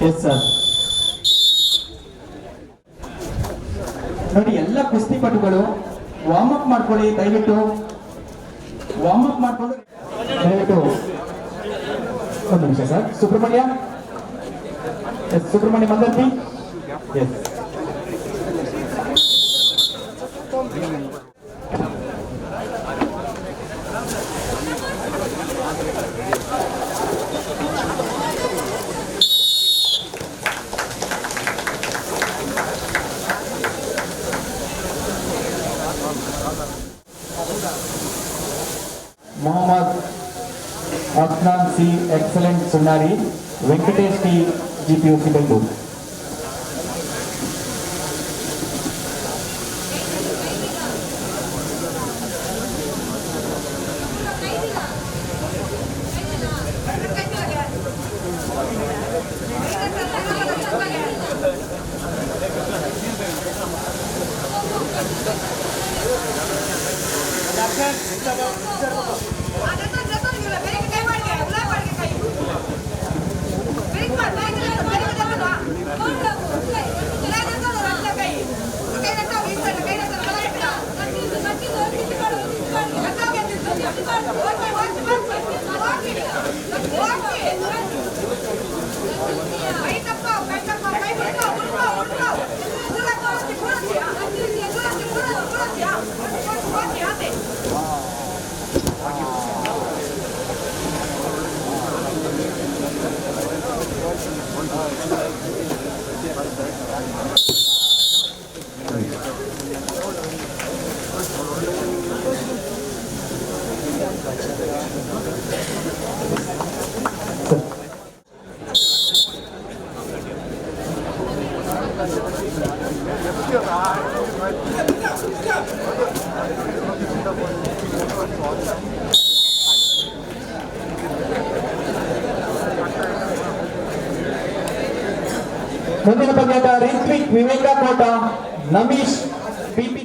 Yes sir. ನೋಡಿ, ಎಲ್ಲ ಕುಸ್ತಿಪಟುಗಳು warm up ಮಾಡ್ಕೊಳ್ಳಿ. ದಯವಿಟ್ಟು ವಾರ್ಮ್ ಅಪ್ ಮಾಡ್ಕೊಂಡು ದಯವಿಟ್ಟು ಒಂದು ನಿಮಿಷ sir. Subrahmanya, S Subrahmanya Mandarthi, S Mohammed Afnan C excellent Sunari, Venkatesh T जीपीओसी Bengaluru. ಮುಂದಿನ ಪಂದ್ಯದ ರಿತ್ವಿಕ್ ವಿವೇಕ ಕೋಟ, ನಮೀಶ್ ಪಿಪಿ.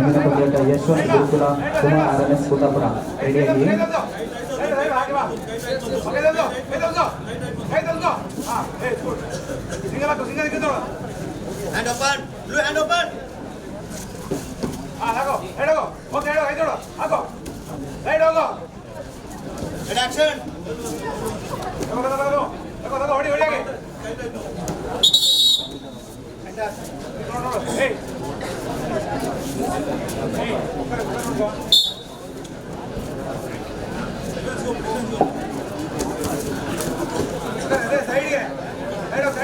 ಮುಂದಿನ ಪಂದ್ಯದ ಯಶವಂತ್ ಗುರುಕುಲ, ಕುಮಾರ್ RNS ಕೂತಾಪುರ ರೆಡಿಯಾಗಿ. Hand open, blue hand open. Hago, head go, okay, head go, hago, right go. Head action. Hago, hodi age. No, hey. Hey, go. Side here. Head up.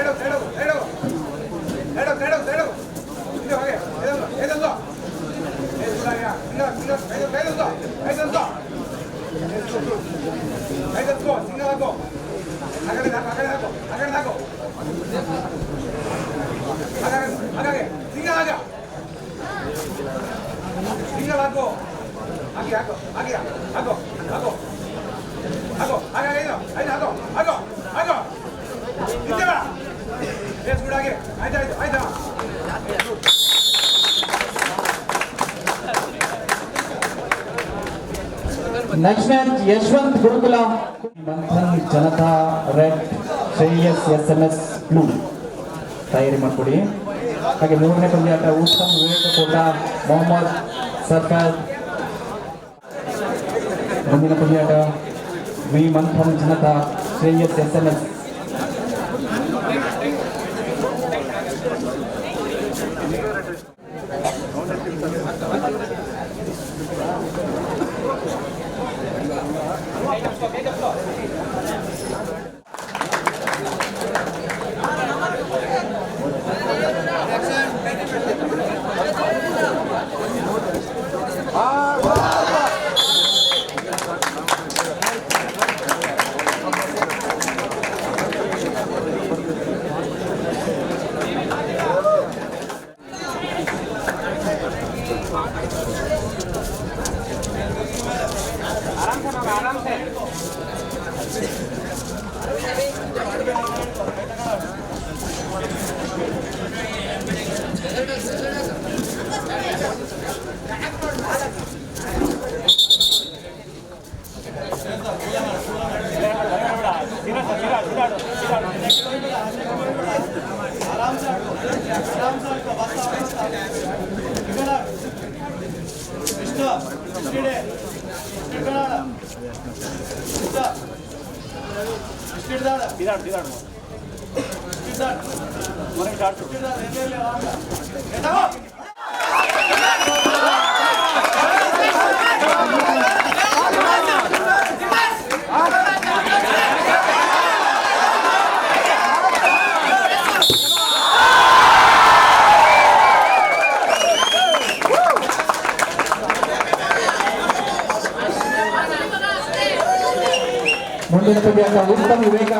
Next match Yashwant Gurukula, Manthan Janata red, Shreyas SMS blue. ತಯಾರಿ ಮಾಡಿಕೊಡಿ. ಹಾಗೆ ಮೂರನೇ ಪಂದ್ಯಾಟ ಉತ್ತಮ್ ವಿವೇಕ ಕೋಟ, ಮೊಹಮ್ಮದ್ ಸರ್ಫಾದ್. ಮುಂದಿನ ಪಂದ್ಯಾಟ V Manthan Janata, Shreyas SMS. Ah, ಮುಂದಿನ ಪಂದ್ಯಾಟ ಉತ್ತಮ ವಿವೇಕ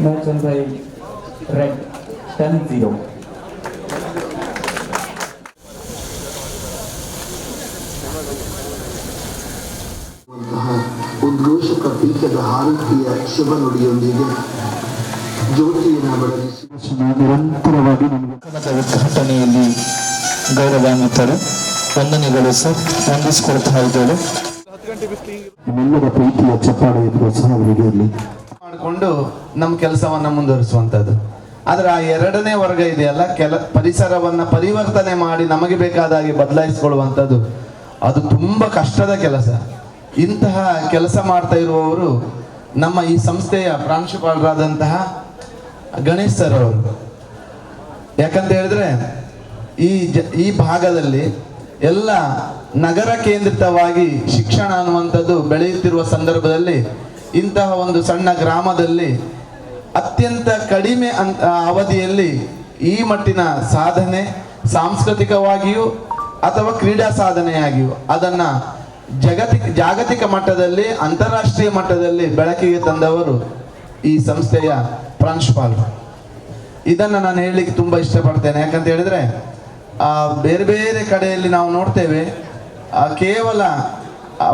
Match on by red 10-0. ಉದ್ಘೋಷಕ ಪೀಠದ ಹಾರತಿಯ ಶುಭ ನುಡಿಯೊಂದಿಗೆ ಜ್ಯೋತಿಯನ್ನು ಬೆಳಗಿಸಿ ನಿರಂತರವಾಗಿ ಉದ್ಘಾಟನೆಯಲ್ಲಿ ಗೌರವಾನ್ವಿತರು ವಂದನೆಗಳು ಸರ್ ವಂದಿಸಿಕೊಳ್ತಾ ಇದ್ದೇವೆ. ನಿಮ್ಮೆಲ್ಲರ ಪ್ರೀತಿಯ ಚಪ್ಪಾಳೆಯ ಪ್ರೋತ್ಸಾಹಗಳಿಗೆ ಇರಲಿ ಮಾಡಿಕೊಂಡು ನಮ್ಮ ಕೆಲಸವನ್ನ ಮುಂದುವರಿಸುವಂಥದ್ದು. ಆದ್ರೆ ಆ ಎರಡನೇ ವರ್ಗ ಇದೆಯಲ್ಲ, ಪರಿಸರವನ್ನ ಪರಿವರ್ತನೆ ಮಾಡಿ ನಮಗೆ ಬೇಕಾದ ಹಾಗೆ ಬದಲಾಯಿಸಿಕೊಳ್ಳುವಂಥದ್ದು, ಅದು ತುಂಬಾ ಕಷ್ಟದ ಕೆಲಸ. ಇಂತಹ ಕೆಲಸ ಮಾಡ್ತಾ ಇರುವವರು ನಮ್ಮ ಈ ಸಂಸ್ಥೆಯ ಪ್ರಾಂಶುಪಾಲರಾದಂತಹ ಗಣೇಶ್ ಸರ್ ಅವರು. ಯಾಕಂತ ಹೇಳಿದ್ರೆ ಈ ಭಾಗದಲ್ಲಿ ಎಲ್ಲ ನಗರ ಕೇಂದ್ರಿತವಾಗಿ ಶಿಕ್ಷಣ ಅನ್ನುವಂಥದ್ದು ಬೆಳೆಯುತ್ತಿರುವ ಸಂದರ್ಭದಲ್ಲಿ ಇಂತಹ ಒಂದು ಸಣ್ಣ ಗ್ರಾಮದಲ್ಲಿ ಅತ್ಯಂತ ಕಡಿಮೆ ಅವಧಿಯಲ್ಲಿ ಈ ಮಟ್ಟಿನ ಸಾಧನೆ, ಸಾಂಸ್ಕೃತಿಕವಾಗಿಯೂ ಅಥವಾ ಕ್ರೀಡಾ ಸಾಧನೆಯಾಗಿಯೂ ಅದನ್ನ ಜಾಗತಿಕ ಮಟ್ಟದಲ್ಲಿ, ಅಂತಾರಾಷ್ಟ್ರೀಯ ಮಟ್ಟದಲ್ಲಿ ಬೆಳಕಿಗೆ ತಂದವರು ಈ ಸಂಸ್ಥೆಯ ಪ್ರಾಂಶುಪಾಲರು. ಇದನ್ನ ನಾನು ಹೇಳಲಿಕ್ಕೆ ತುಂಬಾ ಇಷ್ಟಪಡ್ತೇನೆ. ಯಾಕಂತ ಹೇಳಿದ್ರೆ ಬೇರೆ ಬೇರೆ ಕಡೆಯಲ್ಲಿ ನಾವು ನೋಡ್ತೇವೆ, ಕೇವಲ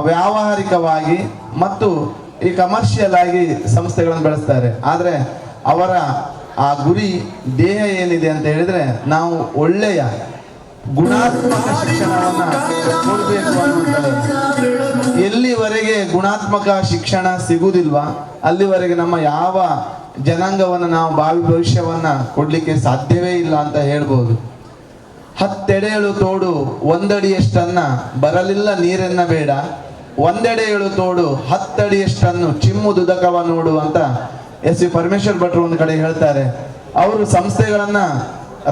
ವ್ಯಾವಹಾರಿಕವಾಗಿ ಮತ್ತು ಈ ಕಮರ್ಷಿಯಲ್ ಆಗಿ ಸಂಸ್ಥೆಗಳನ್ನು ಬೆಳೆಸ್ತಾರೆ. ಆದರೆ ಅವರ ಆ ಗುರಿ ದೇಹ ಏನಿದೆ ಅಂತ ಹೇಳಿದ್ರೆ ನಾವು ಒಳ್ಳೆಯ ಗುಣಾತ್ಮಕ ಶಿಕ್ಷಣವನ್ನ ಕೊಡಬೇಕು ಅನ್ನುವಂಥದ್ದು. ಎಲ್ಲಿವರೆಗೆ ಗುಣಾತ್ಮಕ ಶಿಕ್ಷಣ ಸಿಗುವುದಿಲ್ವಾ ಅಲ್ಲಿವರೆಗೆ ನಮ್ಮ ಯಾವ ಜನಾಂಗವನ್ನು ನಾವು ಭಾವಿ ಭವಿಷ್ಯವನ್ನ ಕೊಡ್ಲಿಕ್ಕೆ ಸಾಧ್ಯವೇ ಇಲ್ಲ ಅಂತ ಹೇಳ್ಬೋದು. 10 ಎಡೆಯಳು ತೋಡು 1 ಅಡಿಯಷ್ಟನ್ನ ಬರಲಿಲ್ಲ ನೀರನ್ನ ಬೇಡ, 1 ಎಡೆಯಳು ತೋಡು 10 ಅಡಿಯಷ್ಟನ್ನು ಚಿಮ್ಮುದುದಕವ ನೋಡು ಅಂತ ಎಸ್ ವಿ ಪರಮೇಶ್ವರ್ ಭಟ್ರು ಒಂದು ಕಡೆ ಹೇಳ್ತಾರೆ. ಅವರು ಸಂಸ್ಥೆಗಳನ್ನ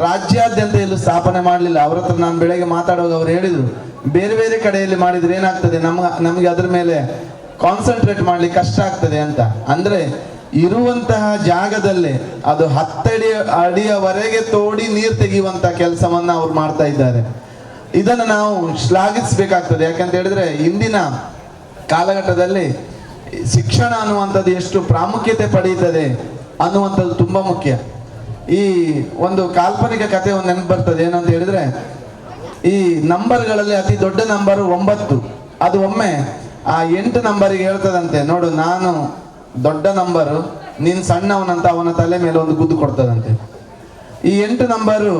ರಾಜ್ಯಾದ್ಯಂತ ಎಲ್ಲೂ ಸ್ಥಾಪನೆ ಮಾಡಲಿಲ್ಲ. ಅವ್ರ ಹತ್ರ ನಾನು ಬೆಳಗ್ಗೆ ಮಾತಾಡುವಾಗ ಅವ್ರು ಹೇಳಿದ್ರು, ಬೇರೆ ಬೇರೆ ಕಡೆಯಲ್ಲಿ ಮಾಡಿದ್ರೆ ಏನಾಗ್ತದೆ, ನಮಗೆ ಅದ್ರ ಮೇಲೆ ಕಾನ್ಸಂಟ್ರೇಟ್ ಮಾಡ್ಲಿಕ್ಕೆ ಕಷ್ಟ ಆಗ್ತದೆ ಅಂತ. ಅಂದ್ರೆ ಇರುವಂತಹ ಜಾಗದಲ್ಲೇ ಅದು 10 ಅಡಿಯವರೆಗೆ ತೋಡಿ ನೀರು ತೆಗೆಯುವಂತ ಕೆಲಸವನ್ನ ಅವ್ರು ಮಾಡ್ತಾ ಇದ್ದಾರೆ. ಇದನ್ನು ನಾವು ಶ್ಲಾಘಿಸಬೇಕಾಗ್ತದೆ. ಯಾಕಂತ ಹೇಳಿದ್ರೆ ಇಂದಿನ ಕಾಲಘಟ್ಟದಲ್ಲಿ ಶಿಕ್ಷಣ ಅನ್ನುವಂಥದ್ದು ಎಷ್ಟು ಪ್ರಾಮುಖ್ಯತೆ ಪಡೆಯುತ್ತದೆ ಅನ್ನುವಂಥದ್ದು ತುಂಬಾ ಮುಖ್ಯ. ಈ ಒಂದು ಕಾಲ್ಪನಿಕ ಕಥೆ ಒಂದು ನೆನಪು ಬರ್ತದೆ. ಏನಂತ ಹೇಳಿದ್ರೆ, ಈ ನಂಬರ್ಗಳಲ್ಲಿ ಅತಿ ದೊಡ್ಡ ನಂಬರ್ 9. ಅದು ಒಮ್ಮೆ ಆ 8 ನಂಬರಿಗೆ ಹೇಳ್ತದಂತೆ, ನೋಡು ನಾನು ದೊಡ್ಡ ನಂಬರು, ನೀನು ಸಣ್ಣವನಂತ ಅವನ ತಲೆ ಮೇಲೆ ಒಂದು ಗುದ್ದು ಕೊಡ್ತದಂತೆ. ಈ 8 ನಂಬರು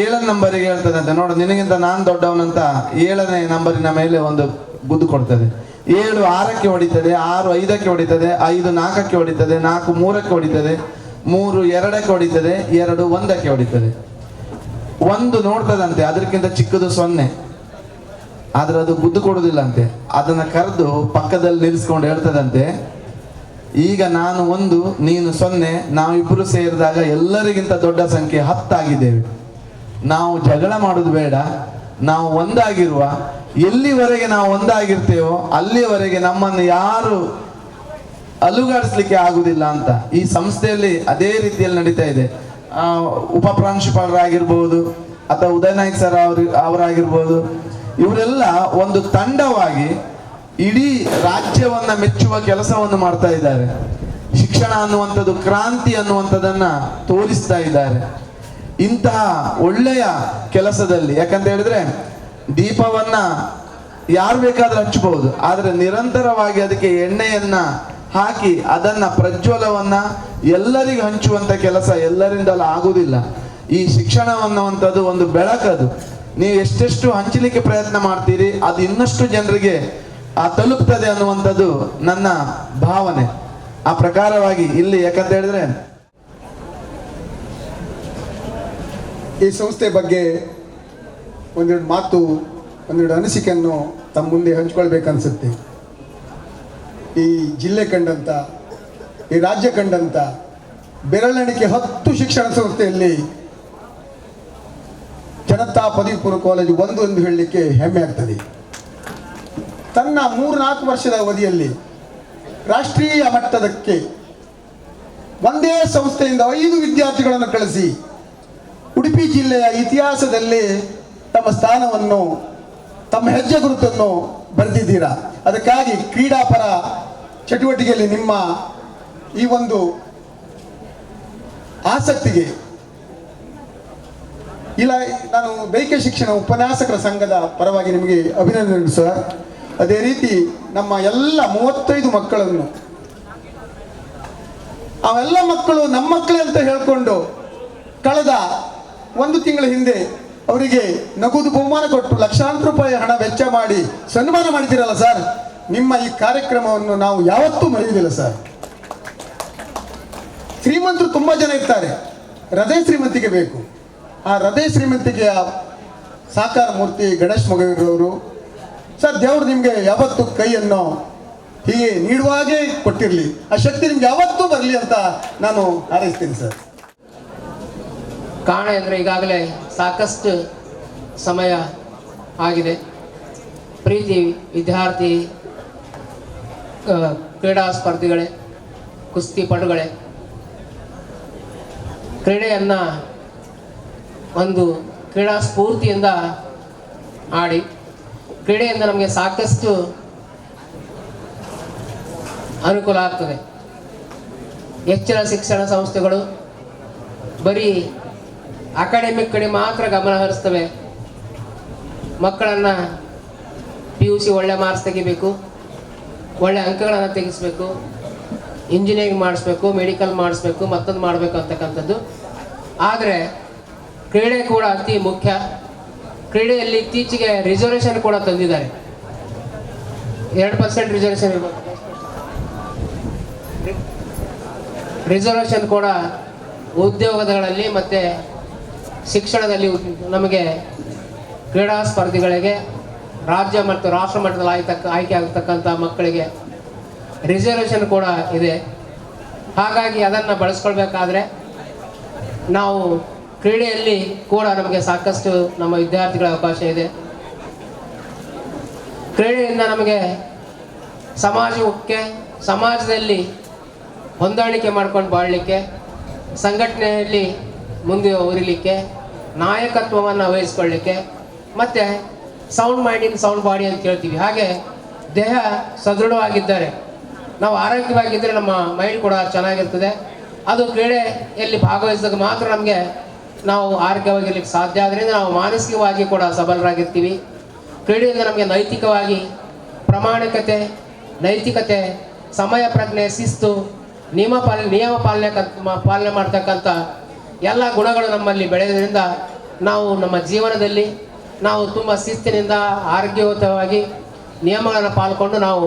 7 ನಂಬರಿಗೆ ಹೇಳ್ತದಂತೆ, ನೋಡು ನಿನಗಿಂತ ನಾನು ದೊಡ್ಡವನಂತ 7ನೇ ನಂಬರಿನ ಮೇಲೆ ಒಂದು ಗುದ್ದು ಕೊಡ್ತದೆ. 7 6ಕ್ಕೆ ಹೊಡಿತದೆ, 6 5ಕ್ಕೆ ಹೊಡಿತದೆ, 5 4ಕ್ಕೆ ಹೊಡಿತದೆ, 4 3ಕ್ಕೆ ಹೊಡಿತದೆ, 3 2ಕ್ಕೆ ಹೊಡಿತದೆ, 2 1ಕ್ಕೆ ಹೊಡಿತದೆ. 1 ನೋಡ್ತದಂತೆ ಅದಕ್ಕಿಂತ ಚಿಕ್ಕದು 0, ಆದ್ರೆ ಅದು ಗುದ್ದು ಕೊಡುದಿಲ್ಲ ಅಂತೆ. ಅದನ್ನ ಕರೆದು ಪಕ್ಕದಲ್ಲಿ ನಿಲ್ಲಿಸ್ಕೊಂಡು ಹೇಳ್ತದಂತೆ, ಈಗ ನಾನು 1 ನೀನು 0, ನಾವಿಬ್ಬರು ಸೇರಿದಾಗ ಎಲ್ಲರಿಗಿಂತ ದೊಡ್ಡ ಸಂಖ್ಯೆ 10 ಆಗಿದ್ದೇವೆ. ನಾವು ಜಗಳ ಮಾಡುದು ಬೇಡ, ನಾವು ಒಂದಾಗಿರುವ, ಎಲ್ಲಿವರೆಗೆ ನಾವು ಒಂದಾಗಿರ್ತೇವೋ ಅಲ್ಲಿವರೆಗೆ ನಮ್ಮನ್ನು ಯಾರು ಅಲುಗಾಡಿಸ್ಲಿಕ್ಕೆ ಆಗುದಿಲ್ಲ ಅಂತ ಈ ಸಂಸ್ಥೆಯಲ್ಲಿ ಅದೇ ರೀತಿಯಲ್ಲಿ ನಡೀತಾ ಇದೆ. ಉಪ ಪ್ರಾಂಶುಪಾಲರಾಗಿರ್ಬೋದು ಅಥವಾ ಉದಯ ನಾಯ್ಕ ಸರ್ ಅವರಾಗಿರ್ಬೋದು, ಇವರೆಲ್ಲ ಒಂದು ತಂಡವಾಗಿ ಇಡೀ ರಾಜ್ಯವನ್ನ ಮೆಚ್ಚುವ ಕೆಲಸವನ್ನು ಮಾಡ್ತಾ ಇದ್ದಾರೆ. ಶಿಕ್ಷಣ ಅನ್ನುವಂಥದ್ದು ಕ್ರಾಂತಿ ಅನ್ನುವಂಥದ್ದನ್ನ ತೋರಿಸ್ತಾ ಇದ್ದಾರೆ. ಇಂತಹ ಒಳ್ಳೆಯ ಕೆಲಸದಲ್ಲಿ, ಯಾಕಂತ ಹೇಳಿದ್ರೆ ದೀಪವನ್ನ ಯಾರು ಬೇಕಾದ್ರೂ ಹಚ್ಚಬಹುದು, ಆದ್ರೆ ನಿರಂತರವಾಗಿ ಅದಕ್ಕೆ ಎಣ್ಣೆಯನ್ನ ಹಾಕಿ ಅದನ್ನ ಪ್ರಜ್ವಲವನ್ನ ಎಲ್ಲರಿಗೂ ಹಂಚುವಂತ ಕೆಲಸ ಎಲ್ಲರಿಂದಲೂ ಆಗುವುದಿಲ್ಲ. ಈ ಶಿಕ್ಷಣ ಅನ್ನುವಂಥದ್ದು ಒಂದು ಬೆಳಕದು. ನೀವು ಎಷ್ಟೆಷ್ಟು ಹಂಚಲಿಕ್ಕೆ ಪ್ರಯತ್ನ ಮಾಡ್ತೀರಿ, ಅದು ಇನ್ನಷ್ಟು ಜನರಿಗೆ ತಲುಪ್ತದೆ ಅನ್ನುವಂಥದ್ದು ನನ್ನ ಭಾವನೆ. ಆ ಪ್ರಕಾರವಾಗಿ ಇಲ್ಲಿ ಯಾಕಂತ ಹೇಳಿದ್ರೆ ಈ ಸಂಸ್ಥೆ ಬಗ್ಗೆ ಒಂದೆರಡು ಮಾತು, ಒಂದೆರಡು ಅನಿಸಿಕೆಯನ್ನು ತಮ್ಮ ಮುಂದೆ ಹಂಚ್ಕೊಳ್ಬೇಕನ್ಸುತ್ತೆ. ಈ ಜಿಲ್ಲೆ ಕಂಡಂಥ, ಈ ರಾಜ್ಯ ಕಂಡಂಥ ಬೆರಳೆಣಿಕೆ 10 ಶಿಕ್ಷಣ ಸಂಸ್ಥೆಯಲ್ಲಿ ಜನತಾ ಪದವಿ ಪೂರ್ವ ಕಾಲೇಜು ಒಂದು ಎಂದು ಹೇಳಲಿಕ್ಕೆ ಹೆಮ್ಮೆ ಆಗ್ತದೆ. ತನ್ನ 3-4 ವರ್ಷದ ಅವಧಿಯಲ್ಲಿ ರಾಷ್ಟ್ರೀಯ ಮಟ್ಟದಕ್ಕೆ ಒಂದೇ ಸಂಸ್ಥೆಯಿಂದ 5 ವಿದ್ಯಾರ್ಥಿಗಳನ್ನು ಕಳಿಸಿ ಉಡುಪಿ ಜಿಲ್ಲೆಯ ಇತಿಹಾಸದಲ್ಲಿ ತಮ್ಮ ಸ್ಥಾನವನ್ನು, ತಮ್ಮ ಹೆಜ್ಜೆ ಗುರುತನ್ನು ಬರೆದಿದ್ದೀರಾ. ಅದಕ್ಕಾಗಿ ಕ್ರೀಡಾಪರ ಚಟುವಟಿಕೆಯಲ್ಲಿ ನಿಮ್ಮ ಈ ಒಂದು ಆಸಕ್ತಿಗೆ ಇಲ್ಲ, ನಾನು ದೈಹಿಕ ಶಿಕ್ಷಣ ಉಪನ್ಯಾಸಕರ ಸಂಘದ ಪರವಾಗಿ ನಿಮಗೆ ಅಭಿನಂದನೆ ಸರ್. ಅದೇ ರೀತಿ ನಮ್ಮ ಎಲ್ಲ 35 ಮಕ್ಕಳನ್ನು, ಅವೆಲ್ಲ ಮಕ್ಕಳು ನಮ್ಮ ಮಕ್ಕಳೇ ಅಂತ ಹೇಳಿಕೊಂಡು ಕಳೆದ 1 ತಿಂಗಳ ಹಿಂದೆ ಅವರಿಗೆ ನಗದು ಬಹುಮಾನ ಕೊಟ್ಟು ಲಕ್ಷಾಂತರ ರೂಪಾಯಿ ಹಣ ವೆಚ್ಚ ಮಾಡಿ ಸನ್ಮಾನ ಮಾಡಿದ್ದೀರಲ್ಲ ಸರ್. ನಿಮ್ಮ ಈ ಕಾರ್ಯಕ್ರಮವನ್ನು ನಾವು ಯಾವತ್ತೂ ಮರೆಯುವುದಿಲ್ಲ ಸರ್. ಶ್ರೀಮಂತರು ತುಂಬ ಜನ ಇರ್ತಾರೆ, ಹೃದಯ ಶ್ರೀಮಂತಿಗೆ ಬೇಕು. ಆ ಹೃದಯ ಶ್ರೀಮಂತಿಕೆಯ ಸಾಕಾರ ಮೂರ್ತಿ ಗಣೇಶ್ ಮೊಗವೀರವರು ಸರ್. ದೇವರು ನಿಮಗೆ ಯಾವತ್ತೂ ಕೈಯನ್ನು ಹೀಗೆ ನೀಡುವಾಗೇ ಕೊಟ್ಟಿರಲಿ, ಆ ಶಕ್ತಿ ನಿಮ್ಗೆ ಯಾವತ್ತೂ ಬರಲಿ ಅಂತ ನಾನು ಹಾರೈಸ್ತೀನಿ ಸರ್. ಕಾರಣ ಅಂದರೆ ಈಗಾಗಲೇ ಸಾಕಷ್ಟು ಸಮಯ ಆಗಿದೆ. ಪ್ರೀತಿ ವಿದ್ಯಾರ್ಥಿ ಕ್ರೀಡಾ ಸ್ಪರ್ಧಿಗಳೇ, ಕುಸ್ತಿಪಟುಗಳೇ, ಕ್ರೀಡೆಯನ್ನು ಒಂದು ಕ್ರೀಡಾ ಸ್ಫೂರ್ತಿಯಿಂದ ಆಡಿ, ಕ್ರೀಡೆಯಿಂದ ನಮಗೆ ಸಾಕಷ್ಟು ಅನುಕೂಲ ಆಗ್ತದೆ. ಹೆಚ್ಚಿನ ಶಿಕ್ಷಣ ಸಂಸ್ಥೆಗಳು ಬರೀ ಅಕಾಡೆಮಿಕ್ ಕಡೆ ಮಾತ್ರ ಗಮನ ಹರಿಸ್ತವೆ. ಮಕ್ಕಳನ್ನು PUC ಒಳ್ಳೆ ಮಾರ್ಕ್ಸ್ ತೆಗಿಬೇಕು, ಒಳ್ಳೆ ಅಂಕಗಳನ್ನು ತೆಗಿಸ್ಬೇಕು, ಇಂಜಿನಿಯರಿಂಗ್ ಮಾಡಿಸ್ಬೇಕು, ಮೆಡಿಕಲ್ ಮಾಡಿಸ್ಬೇಕು, ಮತ್ತೊಂದು ಮಾಡಬೇಕು ಅಂತಕ್ಕಂಥದ್ದು. ಆದರೆ ಕ್ರೀಡೆ ಕೂಡ ಅತಿ ಮುಖ್ಯ. ಕ್ರೀಡೆಯಲ್ಲಿ ಇತ್ತೀಚೆಗೆ ರಿಸರ್ವೇಷನ್ ಕೂಡ ತಂದಿದ್ದಾರೆ. 2% ರಿಸರ್ವೇಷನ್ ಇರ್ಬೋದು. ರಿಸರ್ವೇಷನ್ ಕೂಡ ಉದ್ಯೋಗಗಳಲ್ಲಿ ಮತ್ತು ಶಿಕ್ಷಣದಲ್ಲಿ ನಮಗೆ ಕ್ರೀಡಾ ಸ್ಪರ್ಧಿಗಳಿಗೆ ರಾಜ್ಯ ಮತ್ತು ರಾಷ್ಟ್ರ ಮಟ್ಟದಲ್ಲಿ ಆಯ್ಕೆ ಆಗತಕ್ಕಂಥ ಮಕ್ಕಳಿಗೆ ರಿಸರ್ವೇಷನ್ ಕೂಡ ಇದೆ. ಹಾಗಾಗಿ ಅದನ್ನು ಬಳಸ್ಕೊಳ್ಬೇಕಾದ್ರೆ ನಾವು ಕ್ರೀಡೆಯಲ್ಲಿ ಕೂಡ ನಮಗೆ ಸಾಕಷ್ಟು ನಮ್ಮ ವಿದ್ಯಾರ್ಥಿಗಳ ಅವಕಾಶ ಇದೆ. ಕ್ರೀಡೆಯಿಂದ ನಮಗೆ ಸಮಾಜಕ್ಕೆ, ಸಮಾಜದಲ್ಲಿ ಹೊಂದಾಣಿಕೆ ಮಾಡ್ಕೊಂಡು ಬಾಳಲಿಕ್ಕೆ, ಸಂಘಟನೆಯಲ್ಲಿ ಮುಂದೆ ಉರಿಲಿಕ್ಕೆ, ನಾಯಕತ್ವವನ್ನು ವಹಿಸ್ಕೊಳ್ಳಿಕ್ಕೆ, ಮತ್ತು sound mind in sound body ಅಂತ ಹೇಳ್ತೀವಿ. ಹಾಗೆ ದೇಹ ಸದೃಢವಾಗಿದ್ದರೆ, ನಾವು ಆರೋಗ್ಯವಾಗಿದ್ದರೆ ನಮ್ಮ ಮೈಂಡ್ ಕೂಡ ಚೆನ್ನಾಗಿರ್ತದೆ. ಅದು ಕ್ರೀಡೆಯಲ್ಲಿ ಭಾಗವಹಿಸಿದಾಗ ಮಾತ್ರ ನಮಗೆ ನಾವು ಆರೋಗ್ಯವಾಗಿರ್ಲಿಕ್ಕೆ ಸಾಧ್ಯ. ಆದ್ದರಿಂದ ನಾವು ಮಾನಸಿಕವಾಗಿ ಕೂಡ ಸಬಲರಾಗಿರ್ತೀವಿ. ಕ್ರೀಡೆಯಿಂದ ನಮಗೆ ನೈತಿಕವಾಗಿ ಪ್ರಾಮಾಣಿಕತೆ ನೈತಿಕತೆ, ಸಮಯ ಪ್ರಜ್ಞೆ, ಶಿಸ್ತು, ನಿಯಮ ಪಾಲನೆ ಮಾಡ್ತಕ್ಕಂಥ ಎಲ್ಲ ಗುಣಗಳು ನಮ್ಮಲ್ಲಿ ಬೆಳೆಯೋದ್ರಿಂದ ನಾವು ನಮ್ಮ ಜೀವನದಲ್ಲಿ ನಾವು ತುಂಬ ಶಿಸ್ತಿನಿಂದ ಆರೋಗ್ಯಯುತವಾಗಿ ನಿಯಮಗಳನ್ನು ಪಾಲ್ಕೊಂಡು ನಾವು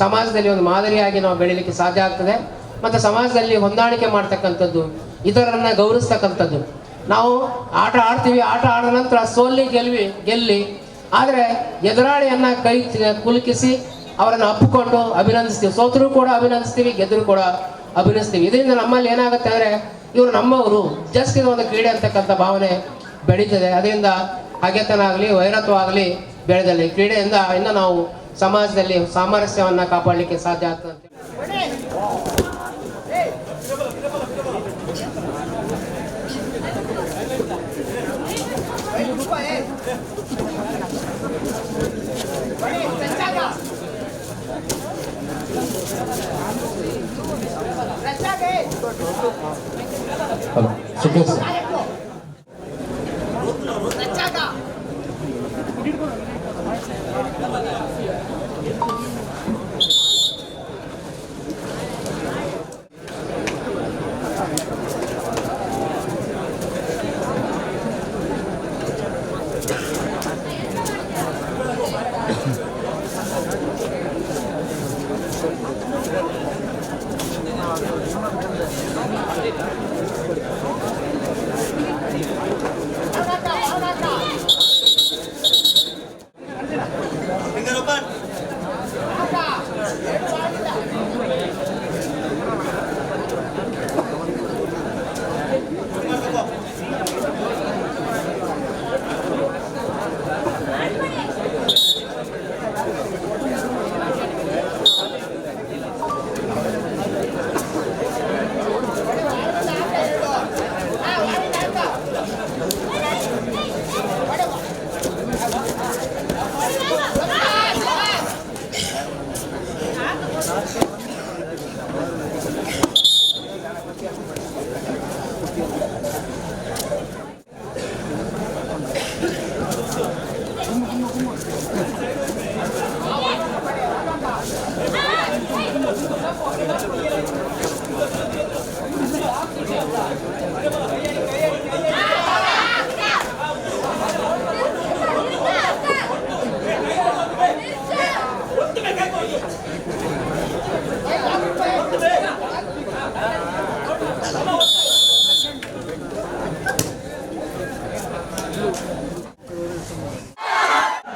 ಸಮಾಜದಲ್ಲಿ ಒಂದು ಮಾದರಿಯಾಗಿ ನಾವು ಬೆಳೀಲಿಕ್ಕೆ ಸಾಧ್ಯ ಆಗ್ತದೆ. ಮತ್ತು ಸಮಾಜದಲ್ಲಿ ಹೊಂದಾಣಿಕೆ ಮಾಡ್ತಕ್ಕಂಥದ್ದು, ಇತರರನ್ನು ಗೌರವಿಸ್ತಕ್ಕಂಥದ್ದು. ನಾವು ಆಟ ಆಡ್ತೀವಿ, ಆಟ ಆದ ನಂತರ ಗೆಲ್ಲಿ ಆದರೆ ಎದುರಾಳಿಯನ್ನು ಕೈ ಕುಲುಕಿಸಿ ಅವರನ್ನು ಅಪ್ಪಿಕೊಂಡು ಅಭಿನಂದಿಸ್ತೀವಿ. ಸೋತರೂ ಕೂಡ ಅಭಿನಂದಿಸ್ತೀವಿ, ಗೆದ್ದರೂ ಕೂಡ ಅಭಿನಯಿಸ್ತೀವಿ. ಇದರಿಂದ ನಮ್ಮಲ್ಲಿ ಏನಾಗುತ್ತೆ ಅಂದರೆ ಇವರು ನಮ್ಮವರು, ಜಸ್ಟ್ ಇದು ಒಂದು ಕ್ರೀಡೆ ಅಂತಕ್ಕಂಥ ಭಾವನೆ ಬೆಳೀತದೆ. ಅದರಿಂದ ಹಗೆತನ ಆಗಲಿ ವೈರತ್ವ ಆಗಲಿ ಬೆಳೆದಲ್ಲಿ ಕ್ರೀಡೆಯಿಂದ ಇನ್ನು ನಾವು ಸಮಾಜದಲ್ಲಿ ಸಾಮರಸ್ಯವನ್ನು ಕಾಪಾಡಲಿಕ್ಕೆ ಸಾಧ್ಯ ಆಗ್ತದೆ. Hello Sukhesh sir.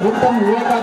उत्तम विवेका